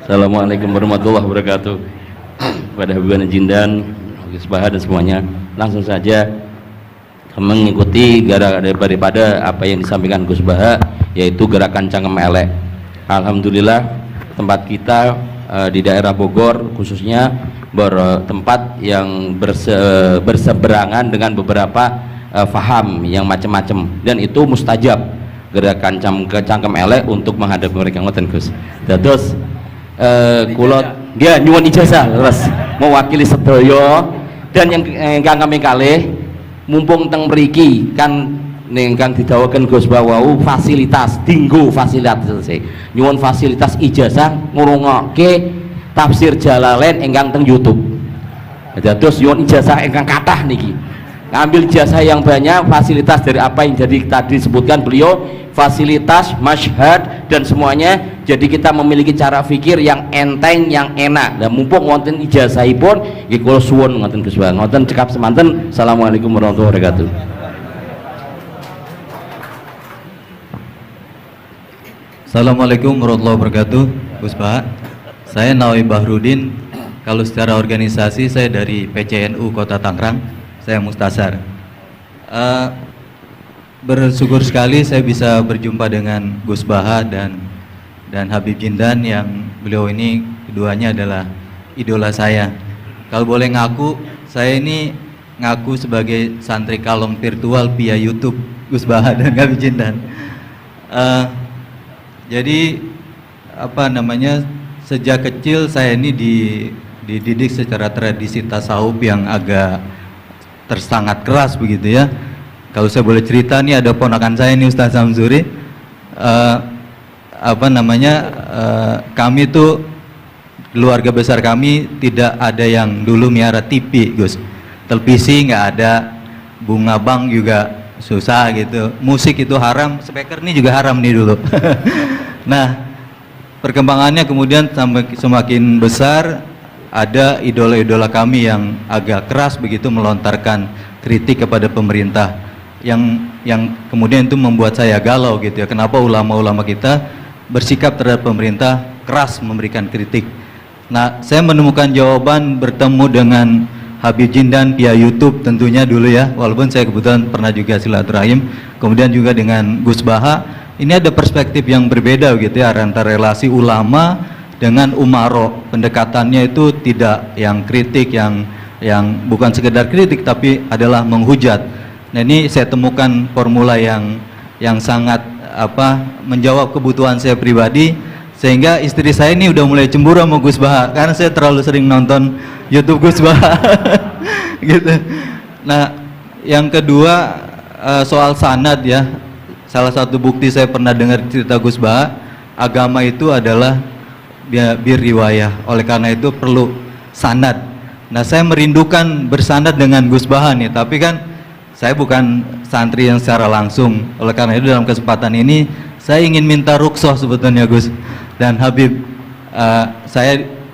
Assalamualaikum warahmatullahi wabarakatuh. Pada Habibana Jindan, Gus Baha dan semuanya, langsung saja mengikuti daripada apa yang disampaikan Gus Baha, yaitu gerakan Cangkem Elek. Alhamdulillah tempat kita di daerah Bogor khususnya bertempat yang berseberangan dengan beberapa faham yang macam-macam, dan itu mustajab gerakan Cangkem Elek untuk menghadapi mereka. Ngoten Gus. Terus kulot dia nyuwun ijazah terus mewakili sedaya, dan yang kami kalih mumpung teng mriki kan ingkang didhawuhaken Gus Bawau fasilitas dinggo fasilitas nyuwun fasilitas ijazah ngurungokke tafsir Jalalain ingkang teng YouTube. Terus nyuwun ijazah ingkang kathah niki, ngambil ijazah yang banyak, fasilitas dari apa yang jadi tadi disebutkan beliau, fasilitas, masyhad dan semuanya. Jadi kita memiliki cara fikir yang enteng, yang enak. Dan mumpung wonten ijazahipun nggih kula suwun ngoten Gus Bang. Ngoten cekap semanten. Assalamualaikum warahmatullahi wabarakatuh. Assalamualaikum warahmatullahi wabarakatuh. Gus Bah, saya Nawawi Bahrudin. Kalau secara organisasi saya dari PCNU Kota Tangerang. Saya Mustasar. Bersyukur sekali saya bisa berjumpa dengan Gus Baha dan Habib Jindan, yang beliau ini keduanya adalah idola saya. Kalau boleh ngaku, saya ini ngaku sebagai santri kalong virtual via YouTube Gus Baha dan Habib Jindan. Jadi apa namanya, sejak kecil saya ini dididik secara tradisi tasawuf yang agak tersangat keras begitu ya. Kalau saya boleh cerita nih, ada ponakan saya ini Ustaz Samsuri, kami tuh keluarga besar kami tidak ada yang dulu miara TV Gus, televisi nggak ada, bunga bank juga susah gitu, musik itu haram, speaker nih juga haram nih dulu. Nah perkembangannya kemudian semakin besar, ada idola-idola kami yang agak keras begitu melontarkan kritik kepada pemerintah, yang kemudian itu membuat saya galau gitu ya, kenapa ulama-ulama kita bersikap terhadap pemerintah keras memberikan kritik. Nah saya menemukan jawaban bertemu dengan Habib Jindan via YouTube tentunya dulu ya, walaupun saya kebetulan pernah juga silaturahim, kemudian juga dengan Gus Baha. Ini ada perspektif yang berbeda gitu ya, antara relasi ulama dengan umaro. Pendekatannya itu tidak yang kritik, yang bukan sekedar kritik tapi adalah menghujat. Nah ini saya temukan formula yang sangat menjawab kebutuhan saya pribadi, sehingga istri saya ini udah mulai cemburu sama Gus Baha karena saya terlalu sering nonton YouTube Gus Baha. Gitu. Nah yang kedua soal sanad ya, salah satu bukti saya pernah dengar cerita Gus Baha, agama itu adalah bir riwayah, oleh karena itu perlu sanad. Nah saya merindukan bersanad dengan Gus Baha nih, tapi kan saya bukan santri yang secara langsung, oleh karena itu dalam kesempatan ini saya ingin minta rukhsah sebetulnya Gus dan Habib.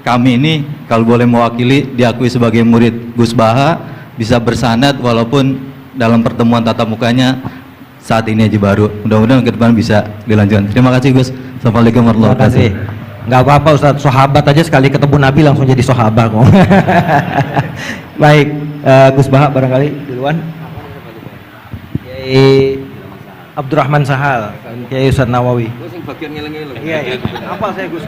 Kami ini kalau boleh mewakili diakui sebagai murid Gus Baha, bisa bersanad walaupun dalam pertemuan tatap mukanya saat ini aja baru. Mudah-mudahan ke depan bisa dilanjutkan. Terima kasih Gus. Assalamualaikum warahmatullahi wabarakatuh. Nggak apa-apa Ustaz, sahabat aja sekali ketemu Nabi langsung jadi sahabat kok. Baik, Gus Baha barangkali duluan. Kiai Abdurrahman Sahal, Kiai Ustaz Nawawi. Iya, apa saya Gus?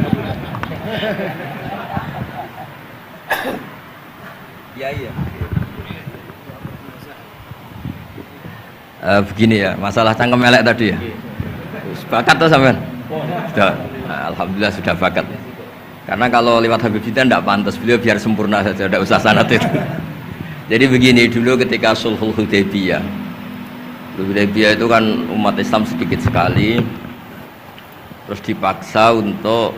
Iya. Begini ya, masalah cangkem elek tadi ya. Bakat tuh sampean? Sudah, alhamdulillah sudah bakat. Karena kalau lewat Habib Jindan tidak pantas, beliau biar sempurna saja, tidak usah sanad itu. Jadi begini, dulu ketika Sulhul Hudaybiyah itu kan umat Islam sedikit sekali, terus dipaksa untuk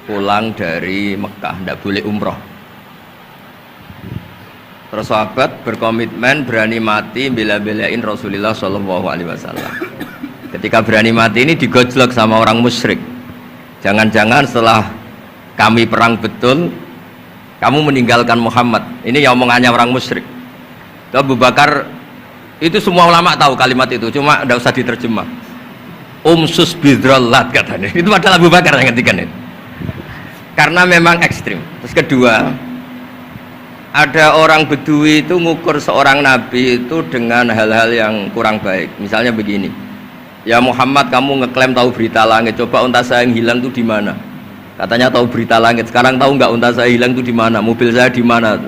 pulang dari Mekah, tidak boleh umroh. Terus sahabat berkomitmen berani mati bela-belain Rasulullah SAW. Ketika berani mati ini digojlok sama orang musyrik. Jangan-jangan setelah kami perang betul, kamu meninggalkan Muhammad. Ini yang omongannya orang musyrik. Abu Bakar, itu semua ulama tahu kalimat itu, cuma tidak usah diterjemah. Umsus bidrollat katanya. Itu adalah Abu Bakar yang ketikan itu. karena memang ekstrim. Terus kedua, ada orang Bedui itu ngukur seorang nabi itu dengan hal-hal yang kurang baik. Misalnya begini, ya Muhammad, kamu ngeklaim tahu berita langit, coba unta saya yang hilang itu di mana? Katanya tahu berita langit, sekarang tahu nggak unta saya hilang itu di mana? Mobil saya di mana?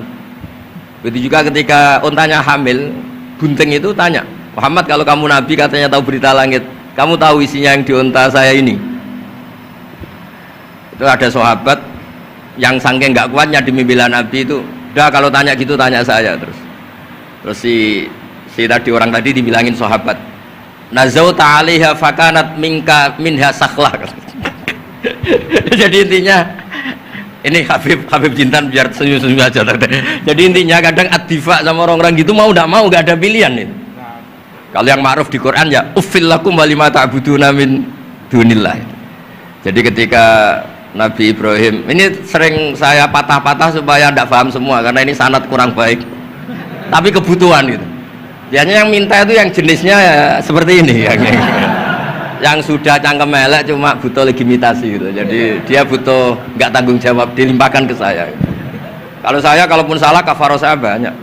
Begitu juga ketika untanya hamil, bunting itu tanya, Muhammad, kalau kamu nabi katanya tahu berita langit, kamu tahu isinya yang di unta saya ini? Itu ada sahabat yang saking nggak kuatnya demi bela nabi itu, udah kalau tanya gitu tanya saya terus si tadi orang tadi dibilangin sahabat, nazauta 'alaiha fakanat minha sakhlah. Jadi intinya ini Habib Jintan biar senyum-senyum aja. Jadi intinya kadang ad-difa sama orang-orang gitu mau tidak mau nggak ada pilihan itu. Kalau yang ma'ruf di Quran ya uffil lakum wa lima ta'buduna min dunillah. Jadi ketika Nabi Ibrahim, ini sering saya patah-patah supaya tidak paham semua karena ini sanad kurang baik, tapi kebutuhan gitu. Biasanya yang minta itu yang jenisnya ya seperti ini yang sudah cangkem elek cuma butuh legitimasi gitu. Jadi dia butuh nggak tanggung jawab, dilimpahkan ke saya. Kalau saya kalaupun salah kafaroh saya banyak.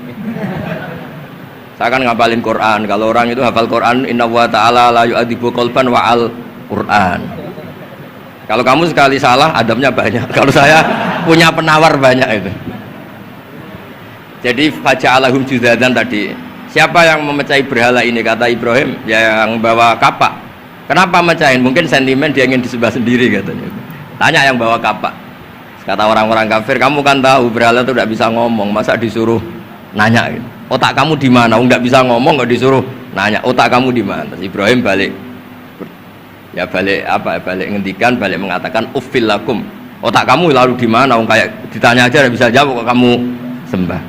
Saya kan ngapalin Quran. Kalau orang itu hafal Quran, inna wa ta'ala la yu'adzibu qalban wa al Quran. Kalau kamu sekali salah, adabnya banyak. Kalau saya punya penawar banyak itu. Jadi faja'alahum judadan tadi. Siapa yang memecahi berhala ini? Kata Ibrahim, ya yang bawa kapak. Kenapa mecahin? Mungkin sentimen dia ingin disembah sendiri katanya. Tanya yang bawa kapak. Kata orang-orang kafir, kamu kan tahu berhala itu tidak bisa ngomong, masa disuruh nanya gitu. Otak kamu di mana? Nggak bisa ngomong, nggak disuruh nanya. Otak kamu di mana? Ibrahim balik. Ya balik apa? Balik ngendikan, balik mengatakan uffil lakum. Otak kamu lalu di mana? Kayak ditanya aja tidak bisa jawab kok kamu sembah.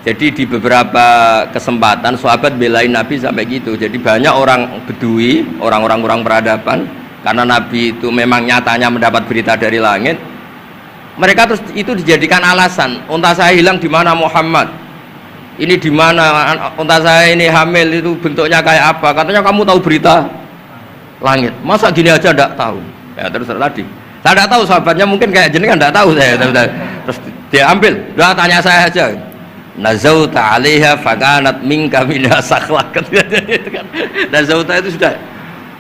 Jadi di beberapa kesempatan sahabat belain Nabi sampai gitu. Jadi banyak orang Bedui, orang-orang peradaban, karena Nabi itu memang nyatanya mendapat berita dari langit. Mereka terus itu dijadikan alasan. Unta saya hilang di mana Muhammad? Ini di mana? Unta saya ini hamil itu bentuknya kayak apa? Katanya kamu tahu berita langit. Masa gini aja enggak tahu? Ya terus tadi. Saya enggak tahu, sahabatnya mungkin kayak jenengan enggak tahu saya. Terus dia ambil, udah tanya saya aja. Nazauta 'alaiha fakanat minka minha sakhlah. Nazauta itu sudah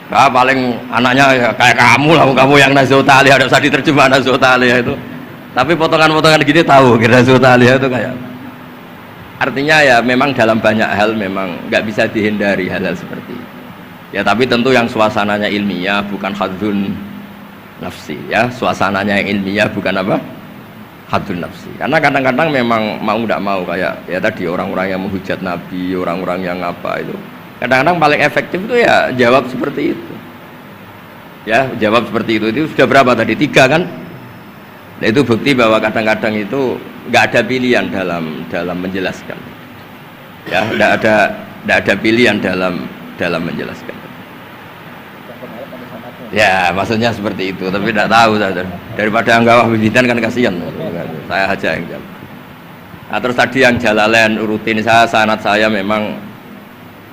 paling anaknya kayak kamu lah, kamu yang nazauta 'alaiha, enggak usah diterjemah nazauta 'alaiha itu. Tapi potongan-potongan gini tahu kira nazauta 'alaiha itu kayak. Artinya ya memang dalam banyak hal memang nggak bisa dihindari hal-hal seperti itu. Ya tapi tentu yang suasananya ilmiah bukan hadzun nafsi ya, suasananya yang ilmiah bukan apa? Hadzun nafsi. Karena kadang-kadang memang mau tidak mau kayak ya tadi orang-orang yang menghujat Nabi, orang-orang yang apa itu. Kadang-kadang paling efektif itu ya jawab seperti itu. Ya, jawab seperti itu. Itu sudah berapa tadi? 3 kan? Nah, itu bukti bahwa kadang-kadang itu nggak ada pilihan dalam menjelaskan. Ya, nggak ada pilihan dalam menjelaskan. Ya, maksudnya seperti itu, tapi tidak tahu saya. Daripada anggawah bibitan kan kasihan. Saya aja yang jawab. Nah, terus tadi yang Jalalain rutin sanad saya memang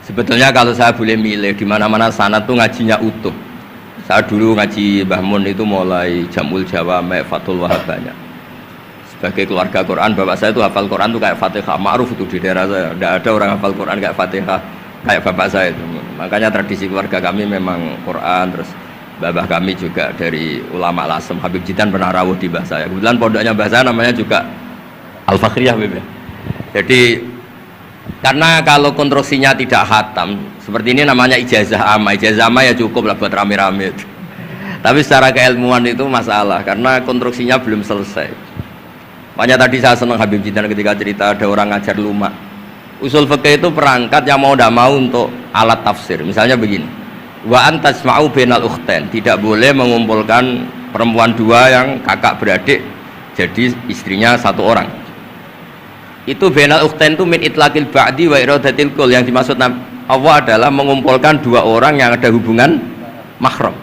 sebetulnya kalau saya boleh milih di mana-mana sanad tuh ngajinya utuh. Saya dulu ngaji Mbah Mun itu mulai Jamul Jawami, Fathul Wahab banyak. Sebagai keluarga Quran, bapak saya itu hafal Quran tuh kayak Fatihah, ma'ruf itu di daerah saya. Tidak ada orang hafal Quran kayak Fatihah kayak bapak saya itu. Makanya tradisi keluarga kami memang Quran. Terus babah kami juga dari ulama Lasem, Habib Jidan pernah rawuh di mbah saya. Kebetulan pondoknya mbah saya namanya juga Al-Fakhriyah. Jadi karena kalau konstruksinya tidak khatam seperti ini namanya ijazah amma. Ijazah amma ya cukup lah buat rame-rame. Tapi secara keilmuan itu masalah karena konstruksinya belum selesai. Makanya tadi saya senang Habib Jidan ketika cerita ada orang ngajar lumak. Usul fikih itu perangkat yang mau tidak mau untuk alat tafsir. Misalnya begini, wa antasma'u bainal ukhtain, tidak boleh mengumpulkan perempuan 2 yang kakak beradik jadi istrinya 1 orang. Itu bainal ukhtain itu min itlaqil ba'di wa iradatil kul, yang dimaksud Allah adalah mengumpulkan 2 orang yang ada hubungan mahram.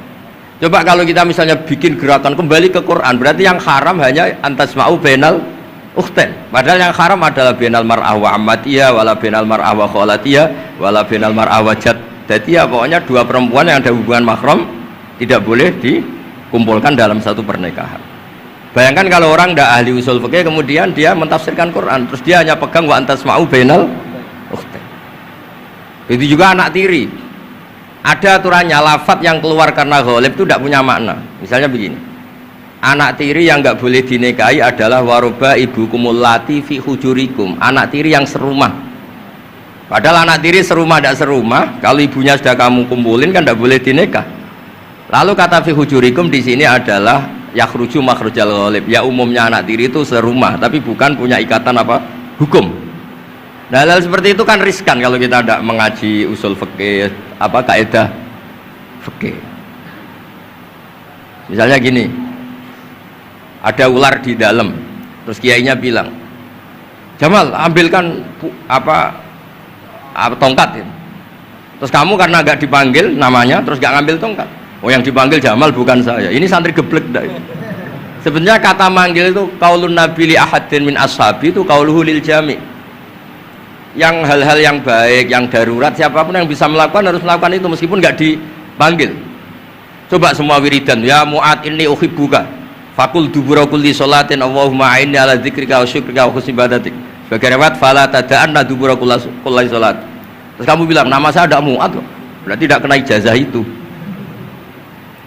Coba kalau kita misalnya bikin gerakan kembali ke Quran, berarti yang haram hanya antasma'u bainal ukhtain. Padahal yang haram adalah bainal mar'ah wa ammatiyah wala bainal mar'ah wa khalatiyah wala bainal mar'ah wa jad. Jadi ya pokoknya 2 perempuan yang ada hubungan mahram tidak boleh dikumpulkan dalam satu pernikahan. Bayangkan kalau orang tidak ahli usul fikih kemudian dia mentafsirkan Quran terus dia hanya pegang wa antasma'u bainal ukhtain. Itu juga anak tiri. Ada aturannya, lafadz yang keluar karena ghalib itu tidak punya makna. Misalnya begini, anak tiri yang nggak boleh dinikahi adalah waroba ibu kumulati fi hujurikum, anak tiri yang serumah. Padahal anak tiri serumah tidak serumah, kalau ibunya sudah kamu kumpulin kan tidak boleh dinikah. Lalu kata fi hujurikum di sini adalah yakhruju makhrujal ghalib. Ya umumnya anak tiri itu serumah, tapi bukan punya ikatan apa hukum. Nah, hal seperti itu kan riskan kalau kita tidak mengaji usul fikih, apa kaidah fikih. Misalnya gini, ada ular di dalam, terus kiainya bilang, Jamal ambilkan tongkat. Terus kamu karena agak dipanggil namanya, terus gak ngambil tongkat. Oh yang dipanggil Jamal bukan saya. Ini santri geblek dah. Sebenarnya kata manggil itu qaulun nabi li ahadin min ashabi itu qauluhu lil jami'. Yang hal-hal yang baik, yang darurat, siapapun yang bisa melakukan harus melakukan itu meskipun nggak dipanggil. Coba semua wiridan, ya Mu'ad inni uhibbuka fakul dubura kulli sholatin Allahumma a'inni ala dzikrika wa syukrika wa husni ibadatik. Sebagai riwayat fala tada'anna dubura kulli sholat. Terus kamu bilang nama saya ada Mu'ad, berarti tidak kena ijazah itu.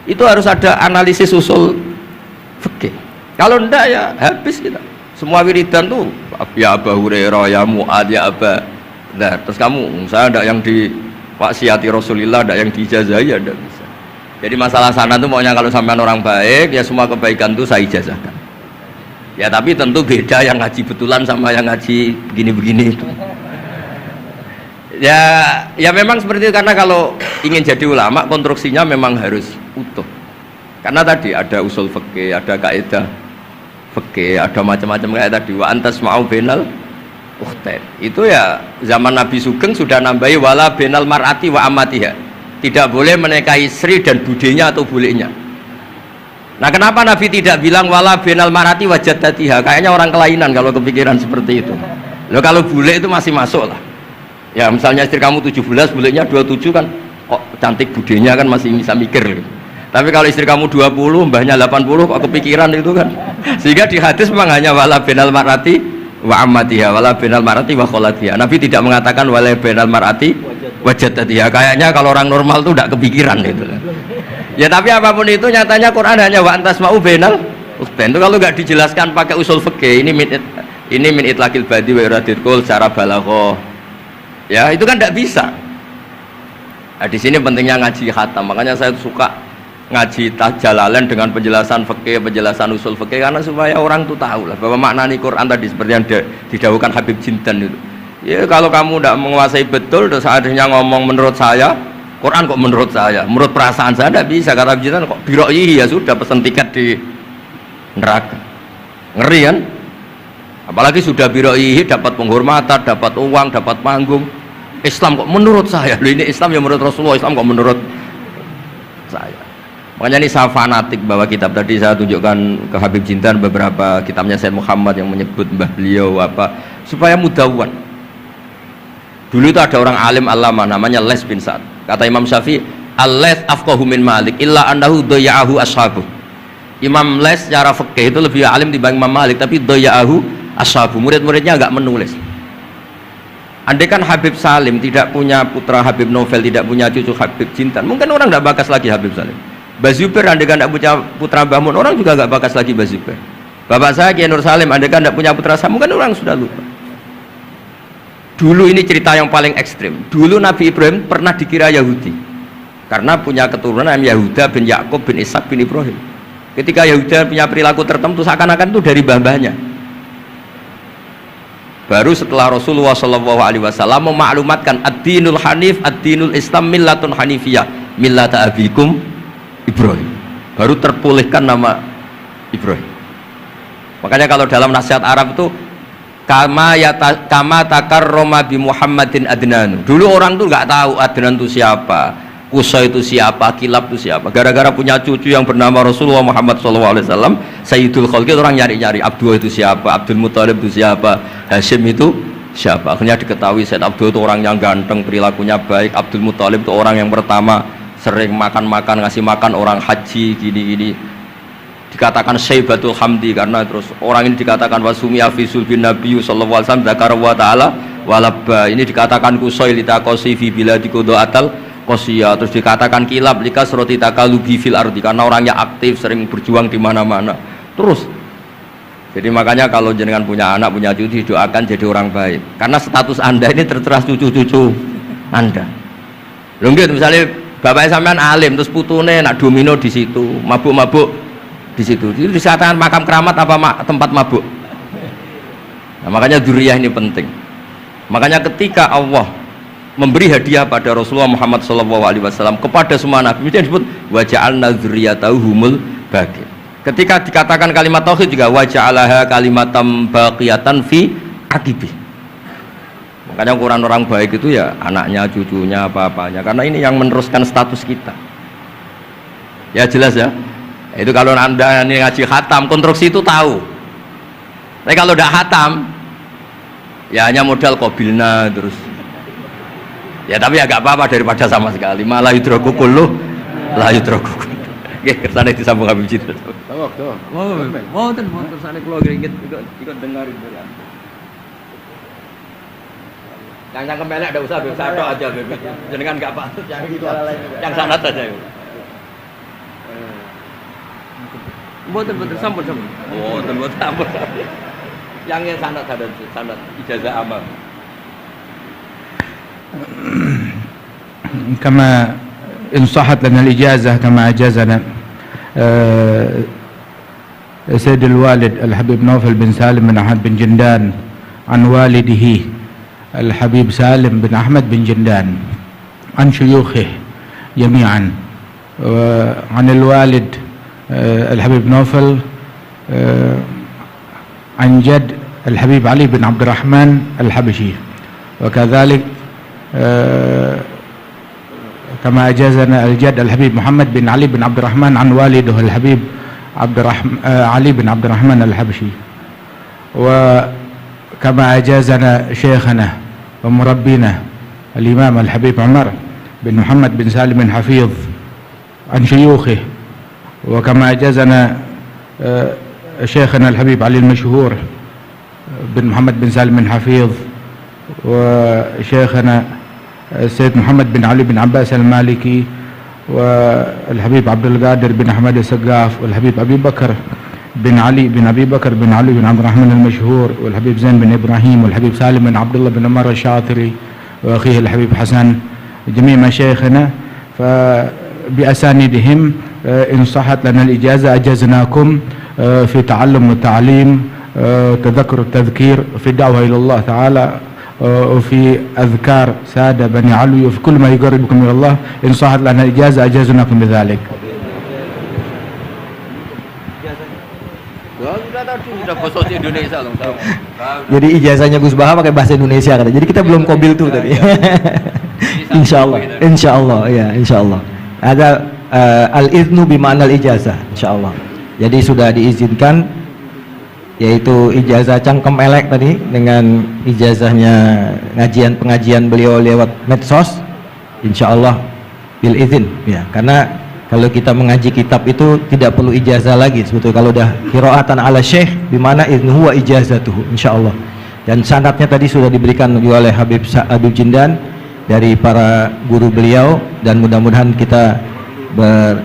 Itu harus ada analisis usul fikih. Kalau enggak ya habis kita. Semua wiridan tuh ya Abu Hurairah, ya Mu'ad, ya Aba. Nah, terus kamu, saya ada yang di waksiati Rasulullah, ada yang diijazahi, ya tidak bisa. Jadi masalah sana tuh maunya kalau sampean orang baik, ya semua kebaikan tuh saya ijazahkan. Ya tapi tentu beda yang ngaji betulan sama yang ngaji begini-begini itu. Ya memang seperti itu, karena kalau ingin jadi ulama konstruksinya memang harus utuh. Karena tadi ada usul fikih, ada kaidah fikih, ada macam-macam kayak tadi wa antasma'u bainal ukhtain. Itu ya zaman Nabi Sugeng sudah nambahi wala bainal mar'ati wa amatiha. Tidak boleh menikahi istri dan budenya atau bulenya. Nah, kenapa Nabi tidak bilang wala bainal mar'ati wa jaddatiha? Kayaknya orang kelainan kalau kepikiran seperti itu. Loh, kalau bule itu masih masuk lah. Ya misalnya istri kamu 17, bulenya 27 kan kok cantik budenya kan masih bisa mikir gitu. Tapi kalau istri kamu 20, mbahnya 80 kok kepikiran itu kan. Sehingga di hadis memang hanya wala binal marati wa ammatiha, wala binal marati wa kholatiha. Nabi tidak mengatakan wala binal marati wa jaddatiha. Kayaknya kalau orang normal tuh tidak kepikiran itu. Ya tapi apapun itu nyatanya Quran hanya wa antasma'u binal ukhtain. Itu kalau nggak dijelaskan pakai usul fikih, ini min itlaqil badi wa iradil qul secara balaghah. Ya, itu kan tidak bisa. Nah, di sini pentingnya ngaji khatam. Makanya saya suka ngaji Jalalain dengan penjelasan fikih, penjelasan usul fikih, karena supaya orang tuh tahu lah bahwa maknani Quran tadi seperti yang didahulukan Habib Jindan itu. Ya kalau kamu tidak menguasai betul, terus akhirnya ngomong menurut saya, Quran kok menurut saya, menurut perasaan saya tidak bisa. Kata Habib Jindan kok biro'ihi, ya sudah pesen tiket di neraka. Ngeri kan? Apalagi sudah biro'ihi dapat penghormatan, dapat uang, dapat panggung. Islam kok menurut saya, loh ini Islam yang menurut Rasulullah, Islam kok menurut saya. Makanya ini saya fanatik bahwa kitab tadi saya tunjukkan ke Habib Jindan beberapa kitabnya Said Muhammad yang menyebut mbah beliau apa supaya mudawwan. Dulu itu ada orang alim alama namanya Les bin Sa'ad. Kata Imam Syafi'i, "Al-Les afqahu min Malik illa annahu daya'ahu ashabuh." Imam Les secara fikih itu lebih alim dibanding Imam Malik, tapi daya'ahu ashabuh. Murid-muridnya enggak menulis. Andai kan Habib Salim tidak punya putra Habib Novel, tidak punya cucu Habib Jindan, mungkin orang enggak bakas lagi Habib Salim. Bazuber andai kan tidak punya putra Mbah Mun, orang juga nggak bakas lagi Bazuber. Bapak saya Kiai Nur Salim andai kan tidak punya putra saya, mungkin orang sudah lupa. Dulu ini cerita yang paling ekstrim. Dulu Nabi Ibrahim pernah dikira Yahudi karena punya keturunan Yahuda bin Yakub bin Ishak bin Ibrahim. Ketika Yahuda punya perilaku tertentu seakan-akan itu dari mbah-mbahnya. Baru setelah Rasulullah SAW memaklumatkan ad-dinul hanif, ad-dinul Islam millatun hanifiyah, millata abikum Ibrahim, baru terpulihkan nama Ibrahim. Makanya kalau dalam nasihat Arab itu kama takarrama bi Muhammadin adnanu. Dulu orang tuh nggak tahu Adnan itu siapa, Kusa itu siapa, Kilab itu siapa. Gara-gara punya cucu yang bernama Rasulullah Muhammad SAW, Sayyidul Khalqi, orang nyari-nyari Abdul itu siapa, Abdul Muthalib itu siapa, Hashim itu siapa. Akhirnya diketahui Sayyid Abdul itu orang yang ganteng, perilakunya baik. Abdul Muthalib itu orang yang pertama sering makan-makan, ngasih makan orang haji, gini-gini. dikatakan Syaibatul Hamdi karena terus orang ini dikatakan wasumia fisul bin Nabi sallallahu alaihi wasallam dzakara wa ta'ala walabba, ini dikatakan kusoi litakosi fi biladi atal qosiyah, terus dikatakan kilab likas roti takalubi fil ardi karena orangnya aktif sering berjuang di mana-mana. Terus jadi makanya kalau jenengan punya anak punya cucu doakan jadi orang baik karena status Anda ini tertera cucu-cucu Anda. Lho nggih misalnya bapak sampean alim terus putune nak domino di situ, mabuk-mabuk di situ. Itu disatakan makam keramat apa tempat mabuk. Nah, makanya dzurriyyah ini penting. Makanya ketika Allah memberi hadiah pada Rasulullah Muhammad SAW kepada semua nabi, itu disebut wa ja'alna dzurriyyatahu humul baqin. Ketika dikatakan kalimat tauhid juga wa ja'alaha kalimatam baqiyatan fi aqibi. Makanya ukuran orang baik itu ya anaknya, cucunya, apa-apanya. Karena ini yang meneruskan status kita. Ya jelas ya. Itu kalau Anda ini ngaji khatam, konstruksi itu tahu. Tapi kalau tidak khatam, ya hanya modal qabilna terus. Ya tapi agak apa-apa daripada sama sekali. Malah yudraku kulluh, la yudraku kulluh. Nggih, kersane disambung Habib Jid. Mau kersane kula ingin ikut dengarin dari Anda. Yang kemelek enggak usah satu aja Beb. Jenengan enggak patut yang itu. Yang sanad saja. Mboten sampun. Mboten sampun. Yang sanad ijazah amal. كما إن صحت لنا الإجازة كما أجازنا سيد الوالد الحبيب نوفل بن سالم بن أحمد بن جندان عن والده الحبيب سالم بن أحمد بن جندان عن شيوخه جميعا عن الوالد الحبيب نوفل عن جد الحبيب علي بن عبد الرحمن الحبشي وكذلك كما أجازنا الجد الحبيب محمد بن علي بن عبد الرحمن عن والده الحبيب علي بن عبد الرحمن الحبشي وكما أجازنا شيخنا ومربينا الإمام الحبيب عمر بن محمد بن سالم بن حفيظ عن شيوخه وكما أجازنا شيخنا الحبيب علي المشهور بن محمد بن سالم بن حفيظ وشيخنا السيد محمد بن علي بن عباس المالكي والحبيب عبد القادر بن أحمد السقاف والحبيب أبي بكر بن علي بن أبي بكر بن علي بن عبد الرحمن المشهور والحبيب زين بن إبراهيم والحبيب سالم بن عبد الله بن عمر الشاطري وأخيه الحبيب حسن جميع مشايخنا فبأسانيدهم إن صحت لنا الإجازة أجزناكم في تعلم والتعليم تذكر التذكير في الدعوة إلى الله تعالى وفي أذكار سادة بني علوي وفي كل ما يقربكم إلى الله إن صحت لنا الإجازة أجزناكم بذلك. Jadi ijazahnya Gus Baha pakai bahasa Indonesia kata. Jadi kita belum qabil tuh tadi. Insyaallah ya, insyaallah. Ada al-iznu bi ma'nal ijazah, insyaallah. Jadi sudah diizinkan, yaitu ijazah cangkem elek tadi dengan ijazahnya pengajian beliau lewat medsos, insyaallah bil izin ya. Karena kalau kita mengaji kitab itu tidak perlu ijazah lagi sebetulnya kalau udah qiraatan ala syekh bimana iznuhu wa ijazatuhu insyaallah. Dan sanadnya tadi sudah diberikan juga oleh Habib Jindan dari para guru beliau, dan mudah-mudahan kita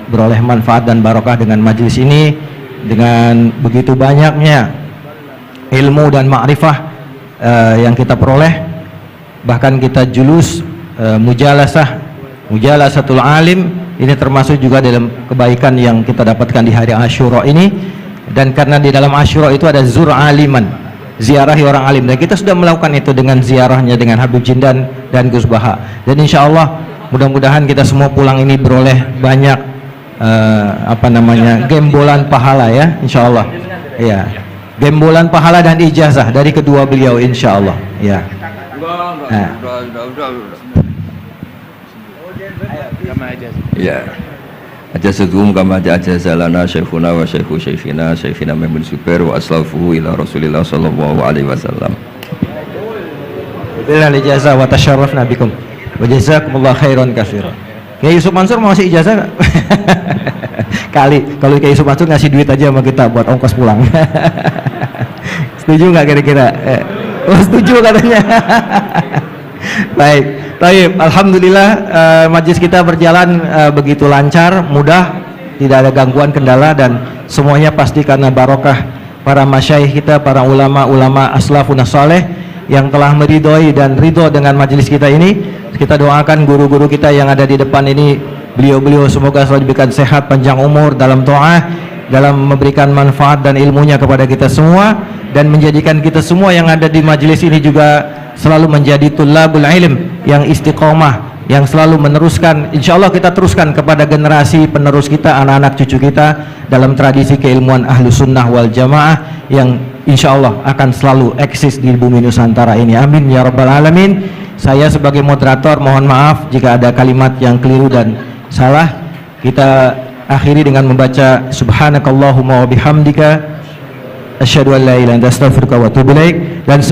beroleh manfaat dan barokah dengan majelis ini, dengan begitu banyaknya ilmu dan ma'rifah yang kita peroleh. Bahkan kita julus mujalasatul alim, ini termasuk juga dalam kebaikan yang kita dapatkan di hari Asyura ini. Dan karena di dalam Asyura itu ada zur aliman, ziarahi orang alim, dan kita sudah melakukan itu dengan ziarahnya dengan Habib Jindan dan Gus Baha. Dan insya Allah mudah-mudahan kita semua pulang ini beroleh banyak gembolan pahala ya, insya Allah ya, gembolan pahala dan ijazah dari kedua beliau insya Allah ya. Ya, ajazakum kama ajazalana syekhuna wa syekhu syekhina Maimun Zubair wa aslafuhu ila Rasulillah sallallahu alaihi wasallam. Bila ijazah wa tasyarrafna bikum wa jazakumullah khairan katsiran. Kiai Yusuf Mansur mau ngasih ijazah nggak? Kali kalau Kiai Yusuf Mansur ngasih duit aja sama kita buat ongkos pulang. Setuju nggak kira-kira? Oh, setuju katanya. Baik. Alhamdulillah majlis kita berjalan begitu lancar, mudah, tidak ada gangguan kendala, dan semuanya pasti karena barokah para masyayikh kita, para ulama-ulama aslafun saleh yang telah meridhoi dan ridho dengan majelis kita ini. Kita doakan guru-guru kita yang ada di depan ini, beliau-beliau semoga selalu diberikan sehat, panjang umur dalam ta'ah, dalam memberikan manfaat dan ilmunya kepada kita semua, dan menjadikan kita semua yang ada di majelis ini juga selalu menjadi tullabul ilm yang istiqomah, yang selalu meneruskan, insya Allah kita teruskan kepada generasi penerus kita, anak-anak cucu kita, dalam tradisi keilmuan ahlu sunnah wal jamaah yang insya Allah akan selalu eksis di bumi Nusantara ini. Amin ya rabbal alamin. Saya sebagai moderator mohon maaf jika ada kalimat yang keliru dan salah. Kita akhiri dengan membaca subhanakallahumma wa bihamdika asyhadu an la ilaha illa anta astaghfiruka wa atubu ilaik. Dan